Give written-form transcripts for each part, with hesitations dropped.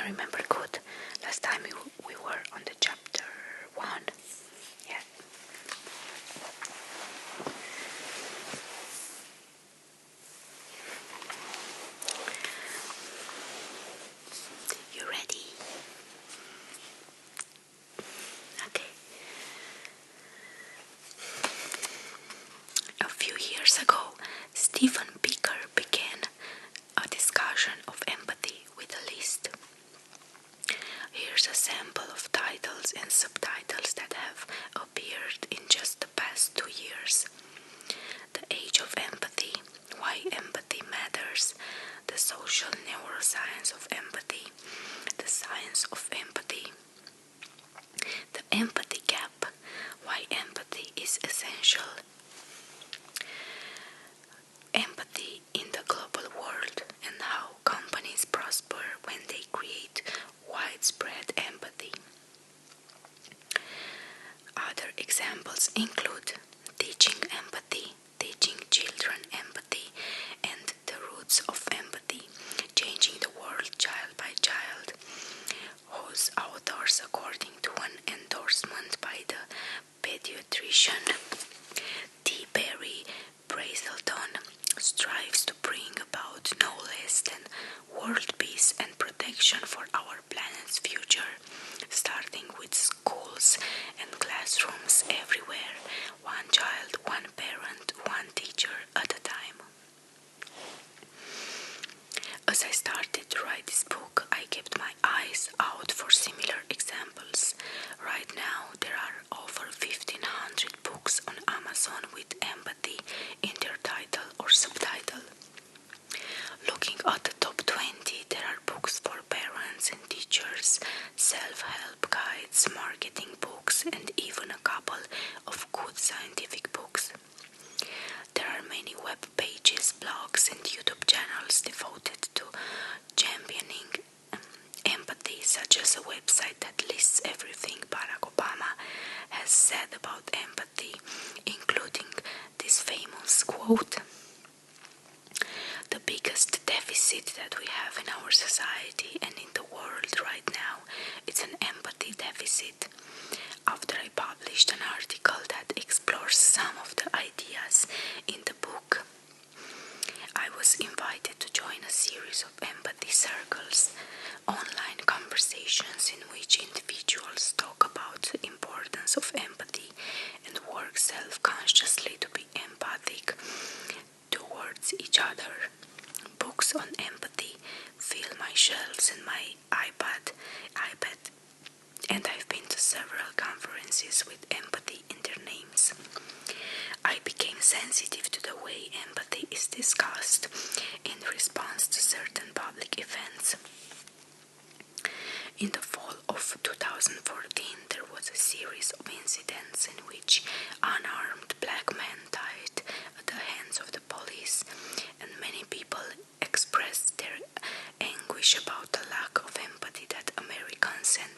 remember good. Last time we were on the chapter 1. Yeah. You ready? Okay. A few years ago, Stephen Picker began a discussion of empathy with a list. Here's a sample of titles and subtitles that have appeared in just the past 2 years. The Age of Empathy, Why Empathy Matters, The Social Neuroscience of Empathy, The Science of Empathy, The Empathy Gap, Why Empathy is Essential, Empathy in the Global World and How Companies Prosper when they create widespread empathy. Other examples include Teaching Empathy, Teaching Children Empathy, and The Roots of Empathy, Changing the World Child by Child, whose authors, according to an endorsement by the pediatrician T. Barry Brazelton, strives to bring about no less than world peace and protection for our planet's future, starting with schools and classrooms everywhere, one child, one parent, one teacher at a time. As I started to write this book, I kept my eyes out for similar examples. Right now, there are over 1,500 books on Amazon with empathy in their title or subtitle. Looking at the top 20, there are books for parents and teachers, self-help guides, marketing books, and even a couple of good scientific books. There are many web pages, blogs, and YouTube channels devoted to championing empathy, such as a website that lists everything Barack Obama has said about empathy, including this famous quote: "The biggest deficit that we have in our society and in the world right now is an empathy deficit." After I published an article that explores some of the ideas in the book, I was invited to join a series of empathy circles, online conversations in which individuals talk about the importance of empathy and work self-consciously to be empathic towards each other. Books on empathy fill my shelves and my iPad, and I've been to several conferences with empathy in their names. I became sensitive to the way empathy is discussed in response to certain public events. In the fall of 2014, there was a series of incidents in which unarmed black men died at the hands of the police, and many people expressed their anguish about the lack of empathy that Americans and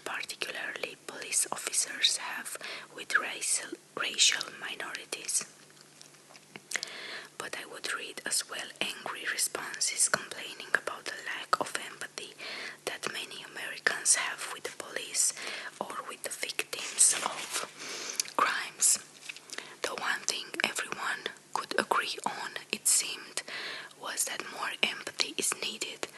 particularly police officers have with racial minorities. But I would read as well angry responses complaining about the lack of empathy that many Americans have with the police or with the victims of crimes. The one thing everyone could agree on, it seemed, was that more empathy is needed.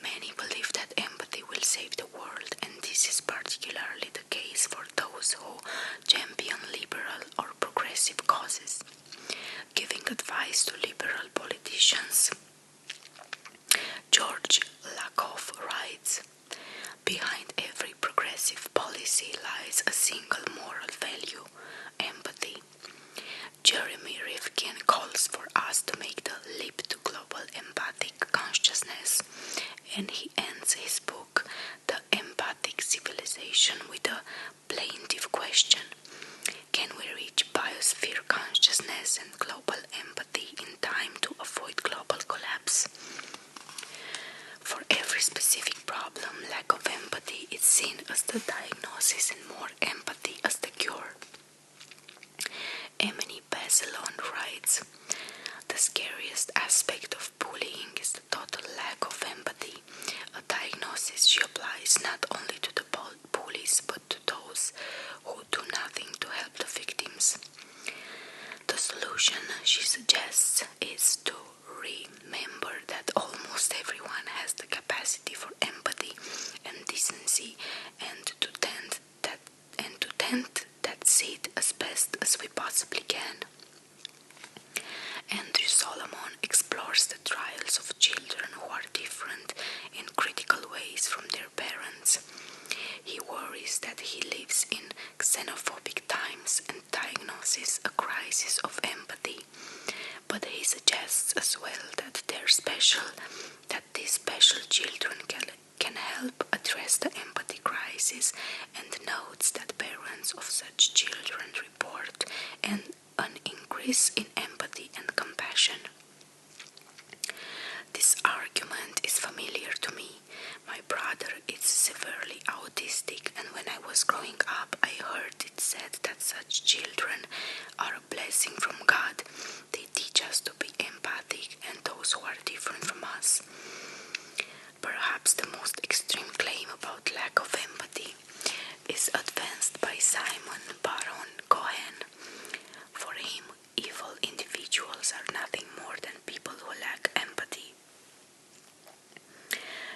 Many believe that empathy will save the world, and this is particularly the case for those who champion liberal or progressive causes. Giving advice to liberal politicians, George Lakoff writes, "Behind every progressive policy lies a single moral value, empathy." Jeremy Rifkin calls for us to make the leap to global empathic consciousness, and he ends his book, The Empathic Civilization, with a plaintive question: can we reach biosphere consciousness and global empathy in time to avoid global collapse? For every specific problem, lack of empathy is seen as the diagnosis and more empathy as the cure. Emily Bazelon writes, "The scariest aspect of bullying is the total lack of empathy, a diagnosis advice she applies not only to the police but to those who do nothing to help the victims. The solution she suggests is to remember that almost everyone has the capacity for empathy and decency, and to tend that seed as best as we possibly can. Andrew Solomon explores the trials of children who are different in critical ways from their parents. He worries that he lives in xenophobic times and diagnoses a crisis of empathy, but he suggests as well that these special children can help address the empathy crisis, and notes that parents of such children report an increase in empathy and compassion. This argument is familiar to me. My brother is severely autistic, and when I was growing up, I heard it said that such children are a blessing from God. They teach us to be empathic and those who are different from us. Perhaps the most extreme claim about lack of empathy is advanced by Simon Baron Cohen. For him, evil individuals are nothing more than people who lack empathy.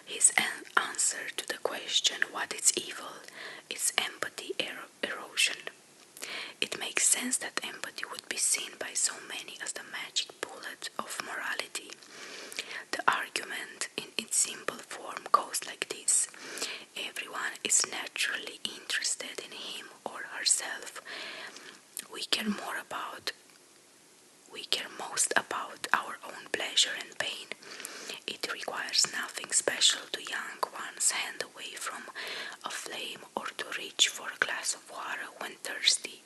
His answer to the question what is evil is empathy erosion. It makes sense that empathy would be seen by so many as the magic bullet of morality. The argument in its simple form goes like this: everyone is naturally interested in him or herself. We care most about our own pleasure and pain. It requires nothing special to yank one's hand away from a flame or to reach for a glass of water when thirsty.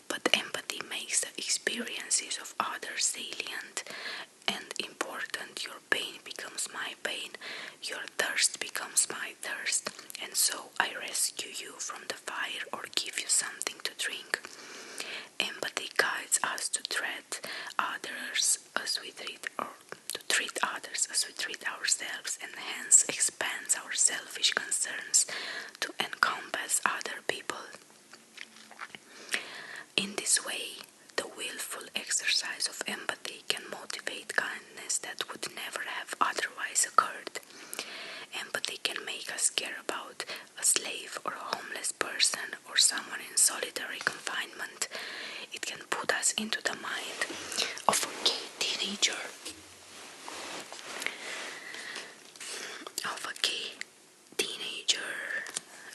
But empathy makes the experiences of others salient and important. Your pain becomes my pain, your thirst becomes my thirst, and so I rescue you from the fire or give you something to drink. Empathy guides us to treat others as we treat ourselves, and hence expands our selfish concerns to encompass other people. In this way, the willful exercise of empathy can motivate kindness that would never have otherwise occurred. Empathy can make us care about a slave or a homeless person or someone in solitary confinement. It can put us into the mind of a gay teenager.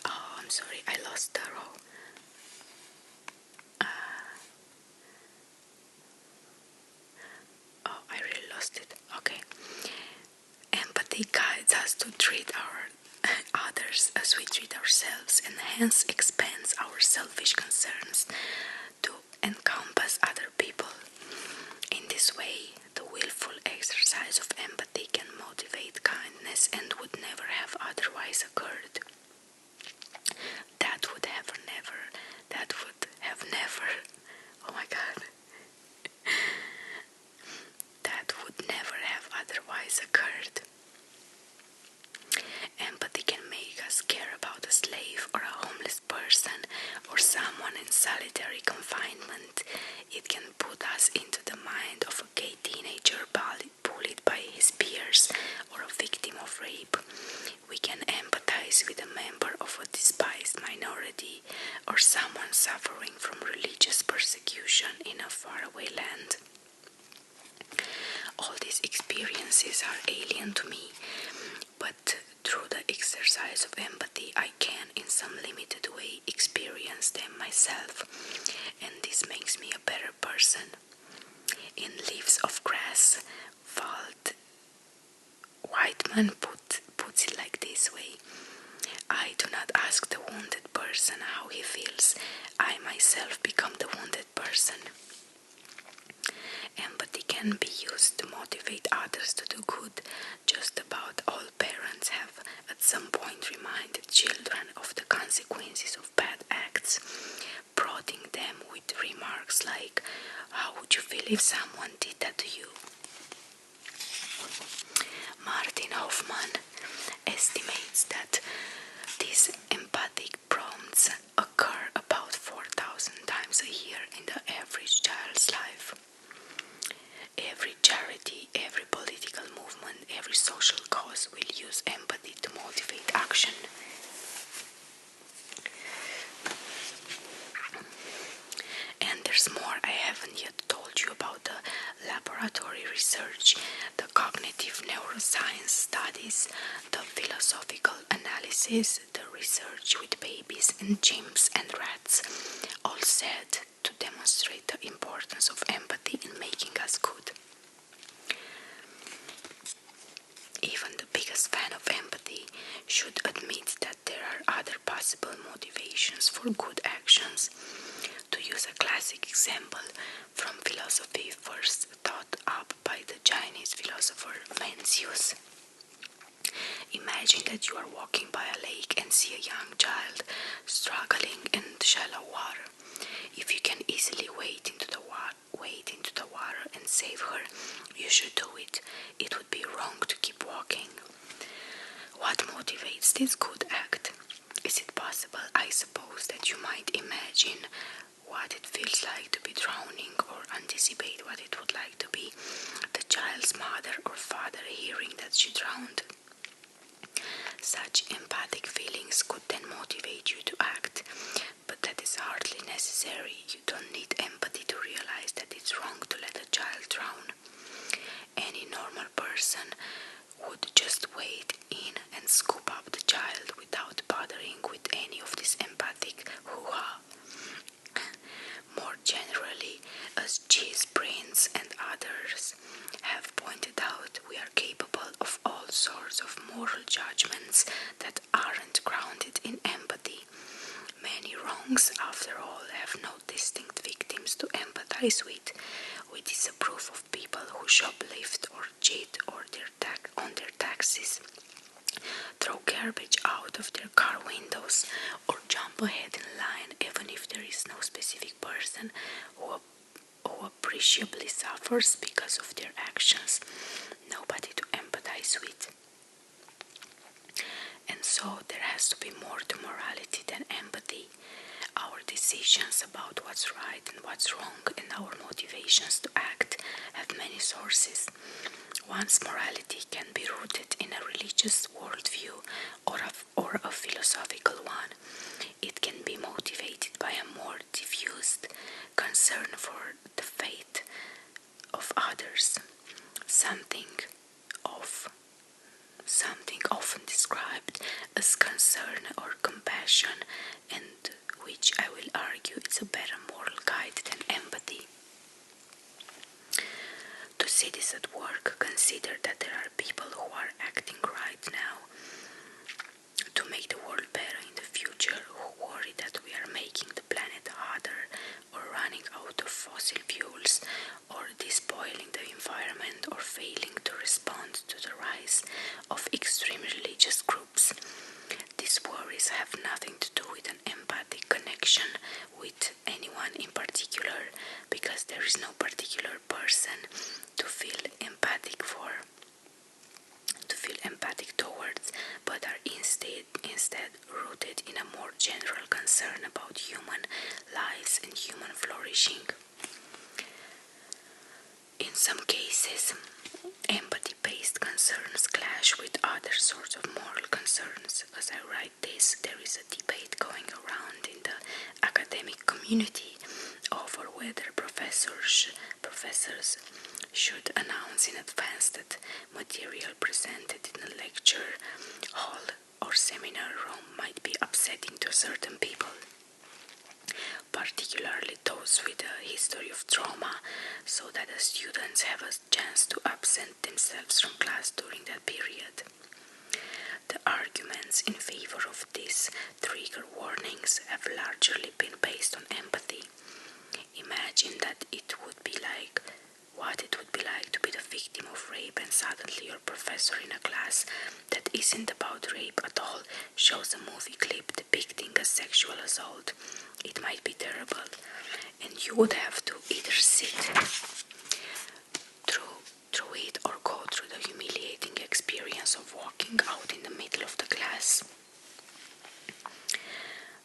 Oh, I'm sorry, I lost the row. I really lost it. Okay. Empathy guides us to treat others as we treat ourselves, and hence expands our selfish concerns to encompass other people. In this way, the willful exercise of empathy can motivate kindness and would never have otherwise occurred. That would have never, oh my God. That would never have otherwise occurred. Empathy can make us care about a slave or a homeless person or someone in solitary confinement. It can put us into the mind of a gay teenager bullied by his peers or a victim of rape. We can empathize with a member of a despised minority or someone suffering from religious persecution in a faraway land. All these experiences are alien to me, but through the exercise of empathy, I can, in some limited way, experience them myself, and this makes me a better person. In Leaves of Grass, Walt Whitman puts it like this way: I do not ask the wounded person how he feels. I myself become the wounded person. Empathy can be used to motivate others to do good. Just about all parents have at some point reminded children of the consequences of bad acts, prodding them with remarks like, "How would you feel if someone did that to you?" Martin Hoffman estimates that these empathic prompts occur about 4,000 times a year in the average child's life. Every charity, every political movement, every social cause will use empathy to motivate action. And there's more I haven't yet told you about the laboratory research, the cognitive neuroscience studies, the philosophical analysis, the research with babies and chimps and rats, all said to demonstrate the importance of empathy in making us good. Even the biggest fan of empathy should admit that there are other possible motivations for good actions. To use a classic example from philosophy first thought up by the Chinese philosopher Mencius. Imagine that you are walking by a lake and see a young child struggling in shallow water. If you can easily wade into the water and save her, you should do it. It would be wrong to keep walking. What motivates this good act? Is it possible, I suppose, that you might imagine what it feels like to be drowning, or anticipate what it would like to be the child's mother or father hearing that she drowned? Such empathic feelings could then motivate you to act, but that is hardly necessary. You don't need empathy to realize that it's wrong to let a child drown. Any normal person would just wade in and scoop up the child without bothering with any of this empathic hoo-ha. More generally, as Cheese Prince and others have pointed out, we are capable of all sorts of moral judgments that aren't grounded in empathy. Many wrongs, after all, have no distinct victims to empathize with. We disapprove of people who shoplift or cheat or on their taxes, throw garbage out of their car windows, or jump ahead in line even if there is no specific person who appreciably suffers because of their actions. Nobody to empathize with. And so there has to be more to morality than empathy. Our decisions about what's right and what's wrong and our motivations to act have many sources. One's morality can be rooted in a religious worldview or a philosophical one. It can be motivated by a more diffused concern for the fate of others, something often described as concern or compassion, and which I will argue is a better moral guide than empathy. To see this at work, consider that there are people who are acting right now to make the world better in the future, who worry that we are making the planet hotter or running out of fossil fuels or despoiling the environment or failing to respond to the rise of extreme religious groups. These worries have nothing to do with an empathic connection with anyone in particular, because there is no particular person to feel empathic towards, but are instead rooted in a more general concern about human lives and human flourishing. In some cases, empathy-based concerns clash with other sorts of moral concerns. As I write this, there is a debate going around in the academic community over whether professors should announce in advance that material presented in a lecture hall or seminar room might be upsetting to certain people, particularly those with a history of trauma, so that the students have a chance to absent themselves from class during that period. The arguments in favor of these trigger warnings have largely been based on empathy. Imagine that what it would be like to be the victim of rape, and suddenly your professor in a class that isn't about rape at all shows a movie clip depicting a sexual assault. It might be terrible, and you would have to either sit through it or go through the purpose of walking out in the middle of the class.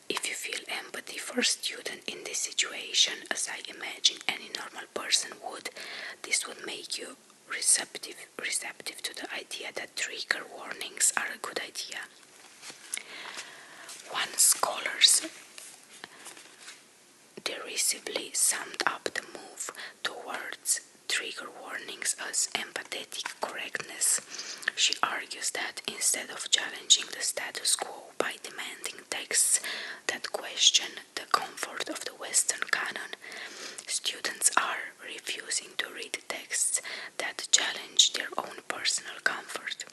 If you feel empathy for a student in this situation, as I imagine any normal person would, this would make you receptive to the idea that trigger warnings are a good idea. One scholar's derisively summed up the move towards trigger warnings as empathetic correctness. She argues that instead of challenging the status quo by demanding texts that question the comfort of the Western canon, students are refusing to read texts that challenge their own personal comfort.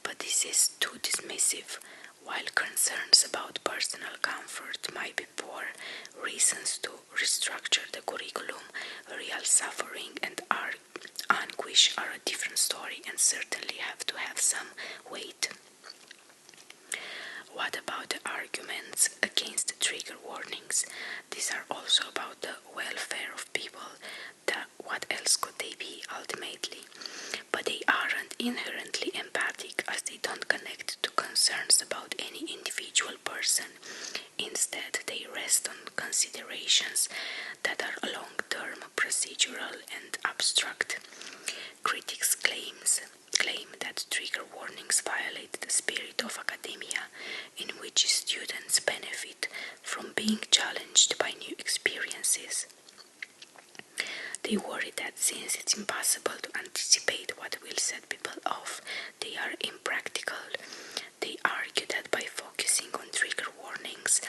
But this is too dismissive. While concerns about personal comfort might be poor reasons to restructure the curriculum, real suffering and anguish are a different story and certainly have to have some weight. What about the arguments against trigger warnings? These are also about the welfare of people. What else could they be ultimately? But they aren't inherently empathic, as they don't connect to concerns about any individual person. Instead, they rest on considerations that are long-term, procedural, and abstract. Critics claim that trigger warnings violate the spirit of academia, in which students benefit from being challenged by new experiences. They worry that since it's impossible to anticipate what will set people off, they are impractical. They argue that by focusing on trigger warnings,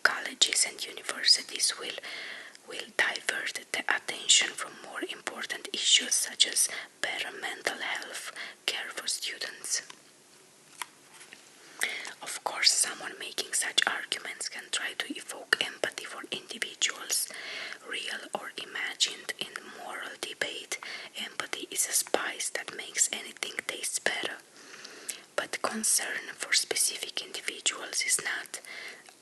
colleges and universities will divert the attention from more important issues such as better mental health care for students. Of course, someone making such arguments can try to evoke empathy for individuals, real or imagined. In moral debate, empathy is a spice that makes anything taste better. But concern for specific individuals is not.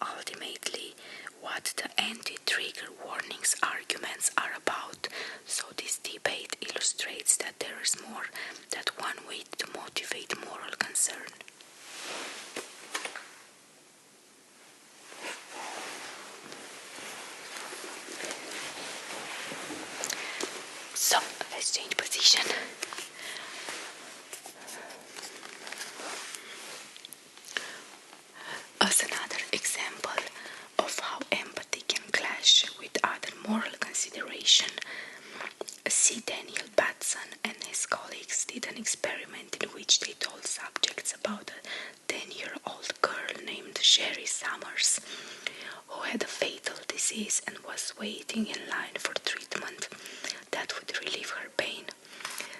Ultimately, what the anti-trigger warnings arguments are about. So this debate illustrates that there is more than one way to motivate moral concern. So, let's change position. As another example of how empathy can clash with other moral consideration, C. Daniel Batson and his colleagues did an experiment in which they told subjects about a 10-year-old girl named Sherry Summers, who had a fatal disease and was waiting in line for treatment that would relieve her pain.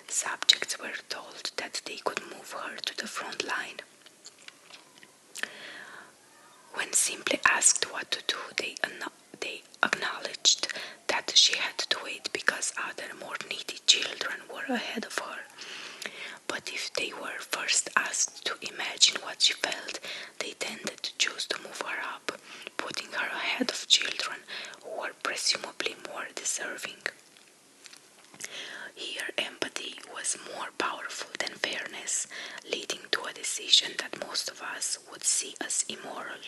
Subjects were told that they could move her to the front line. When simply asked what to do, they acknowledged that she had to wait because other more needy children were ahead of her. But if they were first asked to imagine what she felt, they tended to choose to move her up, putting her ahead of children who were presumably more deserving. Here, empathy was more powerful than fairness, leading to a decision that most of us would see as immoral.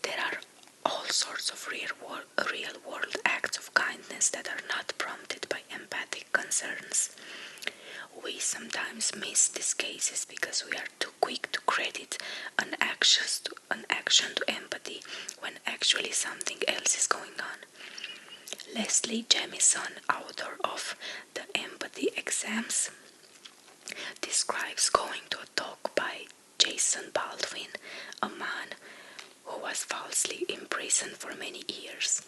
There are all sorts of real-world acts of kindness that are not prompted by empathic concerns. We sometimes miss these cases because we are too quick to credit an action to empathy when actually something else is going on. Leslie Jamison, author of The Empathy Exams, describes going to a talk by Jason Baldwin, a man who was falsely imprisoned for many years.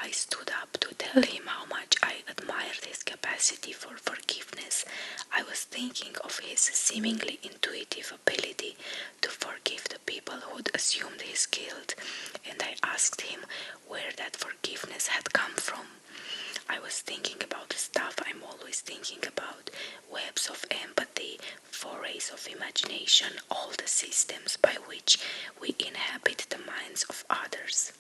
I stood up to tell him how much I admired his capacity for forgiveness. I was thinking of his seemingly intuitive ability to forgive the people who'd assumed his guilt, and I asked him where that forgiveness had come from. I was thinking about the stuff I'm always thinking about: webs of empathy, forays of imagination, all the systems by which we inhabit the minds of others.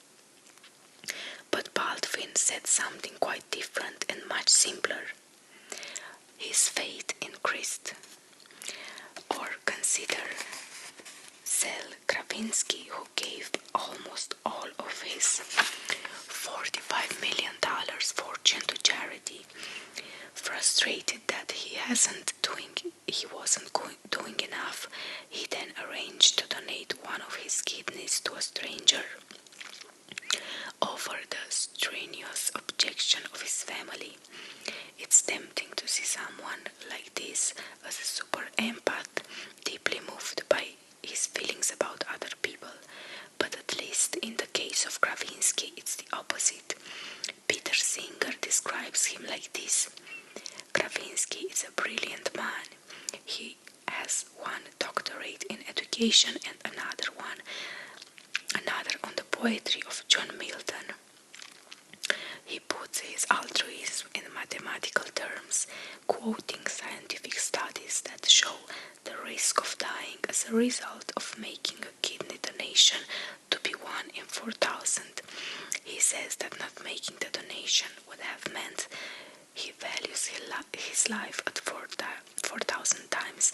But Baldwin said something quite different and much simpler. His faith in Christ, or babysitter, Sel Kravinsky, who gave almost all of his $45 million fortune to charity. Frustrated that he wasn't doing enough, he then arranged to donate one of his kidneys to a stranger. Over the strenuous objection of his family. It's tempting to see someone like this as a super empath, deeply moved by his feelings about other people, but at least in the case of Kravinsky, it's the opposite. Peter Singer describes him like this. Kravinsky is a brilliant man. He has one doctorate in education and another on the poetry of John Milton. He puts his altruism in mathematical terms, quoting scientific studies that show the risk of dying as a result of making a kidney donation to be 1 in 4,000. He says that not making the donation would have meant he values his life at 4,000 times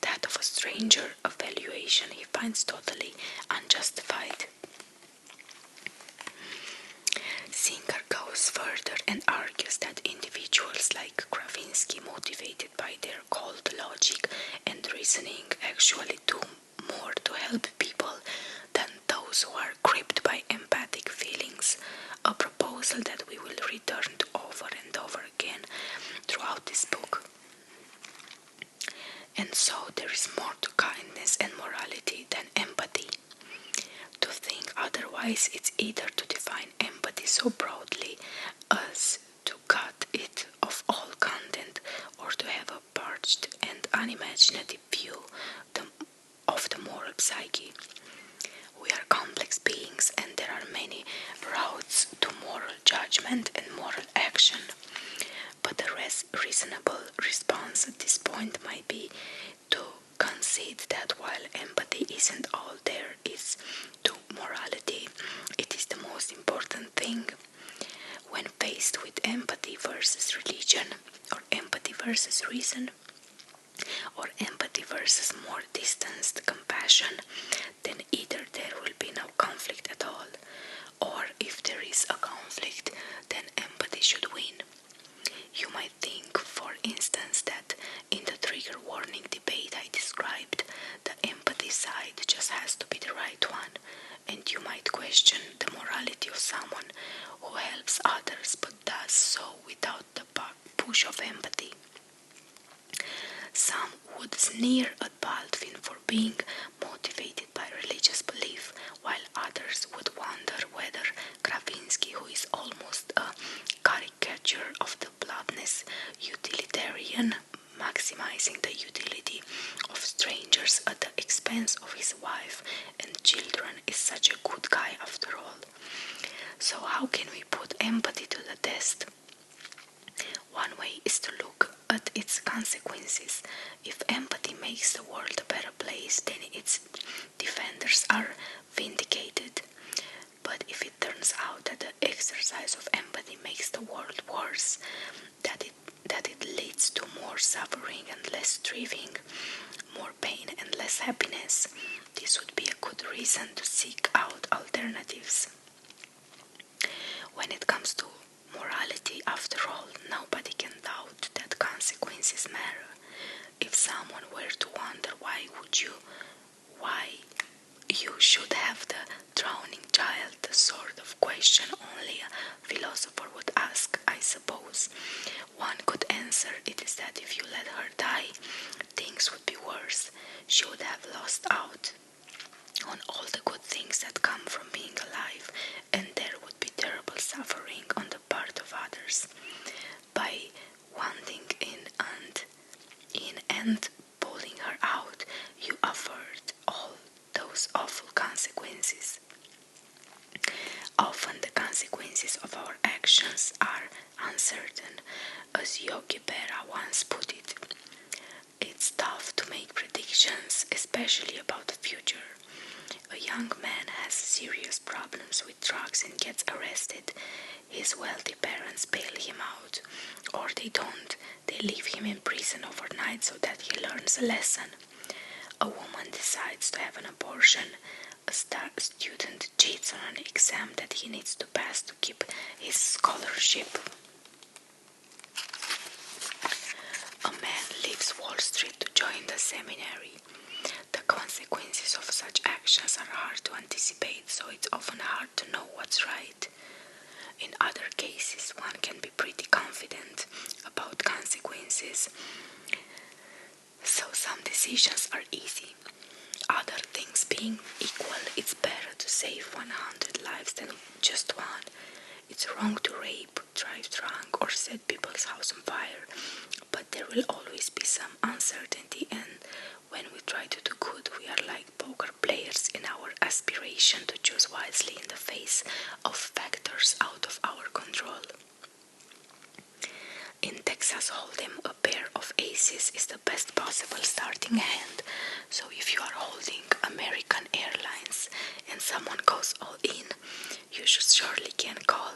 that of a stranger, a valuation he finds totally unjustified. Singer goes further and argues that individuals like Kravinsky, motivated by their cold logic and reasoning, actually do more to help people than those who are gripped by empathic feelings, a proposal that we will return to over and over again throughout this book. And so there is more to kindness and morality than empathy. To think otherwise, it's either to define empathy so broadly as to cut it of all content, or to have a parched and unimaginative view of the moral psyche. We are complex beings, and there are many routes to moral judgment and moral action. But the reasonable response at this point might be to concede that while empathy isn't all there is to morality, it is the most important thing. When faced with empathy versus religion, or empathy versus reason, or empathy versus more distanced compassion, then either there will be no conflict at all, or if there is a conflict, then empathy should win. You might think, for instance, that in the trigger warning debate I described, the empathy side just has to be the right one, and you might question the morality of someone who helps others but does so without the push of empathy. Some would sneer at Baldwin for being motivated by religious belief, while others would wonder whether Kravinsky, who is almost a caricature of the bloodless utilitarian, maximizing the utility of strangers at the expense of his wife and children, is such a good guy after all. So how can we put empathy to the test? One way is to look at its consequences. If empathy makes the world a better place, then its defenders are vindicated. But if it turns out that the exercise of empathy makes the world worse, that it leads to more suffering and less striving, more pain and less happiness, this would be a good reason to seek out alternatives. When it comes to morality, after all, nobody can doubt that consequences matter. If someone were to wonder why you should have the drowning child, the sort of question only a philosopher would ask, I suppose, one could answer it is that if you let her die, things would be worse. She would have lost out on all the good things that come from being alive, and there would be terrible suffering on the part of others. By wanting in and pulling her out, you avert all those awful consequences. Often the consequences of our actions are uncertain, as Yogi Berra once put it. It's tough to make predictions, especially about the future. A young man has serious problems with drugs and gets arrested. His wealthy parents bail him out, or they don't. They leave him in prison overnight so that he learns a lesson. A woman decides to have an abortion. A student cheats on an exam that he needs to pass to keep his scholarship. A man leaves Wall Street to join the seminary. The consequences of such actions are hard to anticipate, so it's often hard to know what's right. In other cases, one can be pretty confident about consequences, so some decisions are easy. Other things being equal, it's better to save 100 lives than just one. It's wrong to rape, drive drunk, or set people's house on fire, but there will always be some uncertainty, and when we try to do good, we are like poker players in our aspiration to choose wisely in the face of factors out of our control. In Texas Hold'em, a pair of aces is the best possible starting hand, so if you are holding American Airlines and someone goes all in, you surely can call.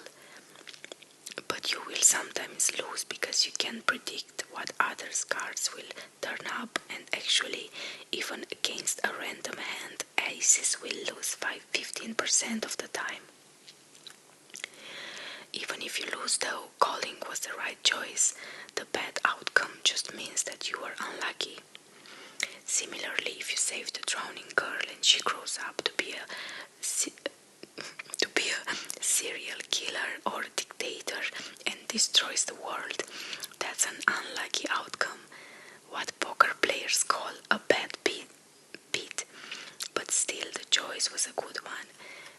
But you will sometimes lose because you can't predict what others' cards will turn up, and actually, even against a random hand, aces will lose 15% of the time. Even if you lose though, calling was the right choice. The bad outcome just means that you were unlucky. Similarly, if you save the drowning girl and she grows up to be a serial killer or dictator and destroys the world, that's an unlucky outcome. What poker players call a bad beat. But still, the choice was a good one.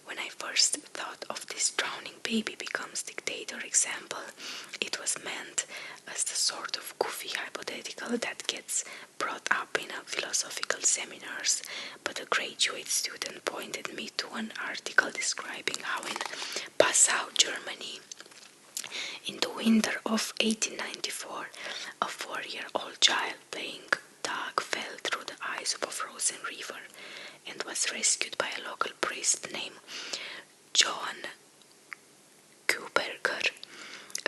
When I first thought of this drowning baby becomes dictator example, it was meant as the sort of goofy hypothetical that gets brought up in a philosophical seminars, but a graduate student pointed me to an article describing how in Passau, Germany, in the winter of 1894, a 4-year-old child playing tag fell through the ice of a frozen river and was rescued by a local priest named Johann Kuberger,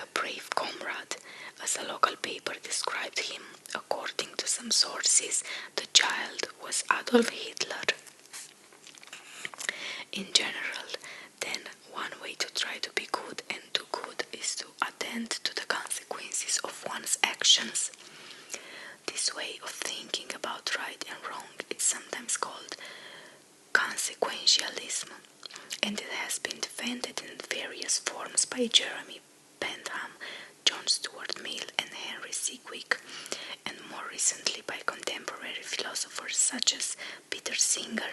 a brave comrade. As a local paper described him, according to some sources, the child was Adolf Hitler. In general, then, one way to try to be good and do good is to attend to the consequences of one's actions. This way of thinking about right and wrong is sometimes called Consequentialism, and it has been defended in various forms by Jeremy Bentham, John Stuart Mill, and Henry Sidgwick, and more recently by contemporary philosophers such as Peter Singer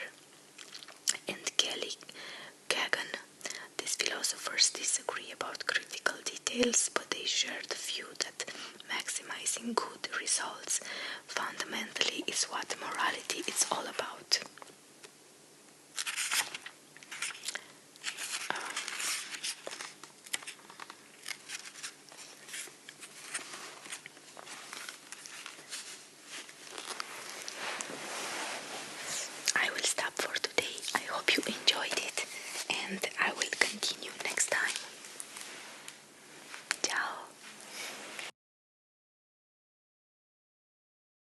and Kelly Kagan. These philosophers disagree about critical details, but they share the view that maximizing good results fundamentally is what morality